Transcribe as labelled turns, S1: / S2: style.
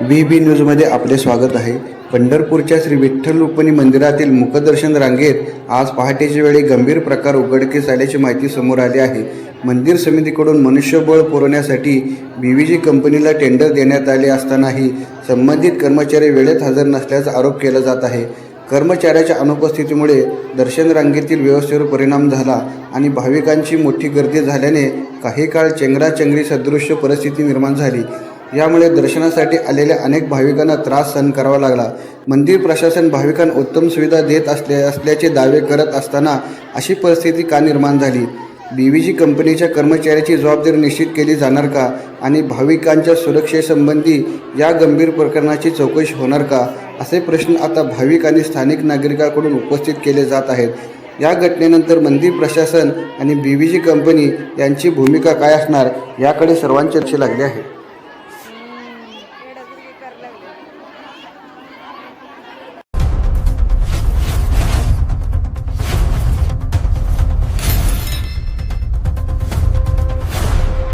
S1: BB न्यूजमध्ये आपले स्वागत आहे। पंढरपूरच्या श्री विठ्ठल रुक्मिणी मंदिरातील मुखदर्शन रांगेत आज पहाटेच्या वेळी गंभीर प्रकार उघडकीस आल्याची माहिती समोर आली आहे। मंदिर समितीकडून मनुष्यबळ पुरवण्यासाठी BVG कंपनीला टेंडर देण्यात आले असतानाही संबंधित कर्मचारी वेळेत हजर नसल्याचा आरोप केला जात आहे। कर्मचाऱ्याच्या अनुपस्थितीमुळे दर्शन रांगेतील व्यवस्थेवर परिणाम झाला आणि भाविकांची मोठी गर्दी झाल्याने काही काळ चेंगराचेंगरी सदृश्य परिस्थिती निर्माण झाली। यामुळे दर्शनासाठी आलेल्या अनेक भाविकांना त्रास सहन करावा लागला। मंदिर प्रशासन भाविकांना उत्तम सुविधा देत असल्याचे दावे करत असताना अशी परिस्थिती का निर्माण झाली? BVG कंपनीच्या कर्मचाऱ्याची जबाबदारी निश्चित केली जाणार का? आणि भाविकांच्या सुरक्षेसंबंधी या गंभीर प्रकरणाची चौकशी होणार का? असे प्रश्न आता भाविक आणि स्थानिक नागरिकांकडून उपस्थित केले जात आहेत। या घटनेनंतर मंदिर प्रशासन आणि BVG कंपनी यांची भूमिका काय असणार याकडे सर्वांचे लक्ष लागले आहे।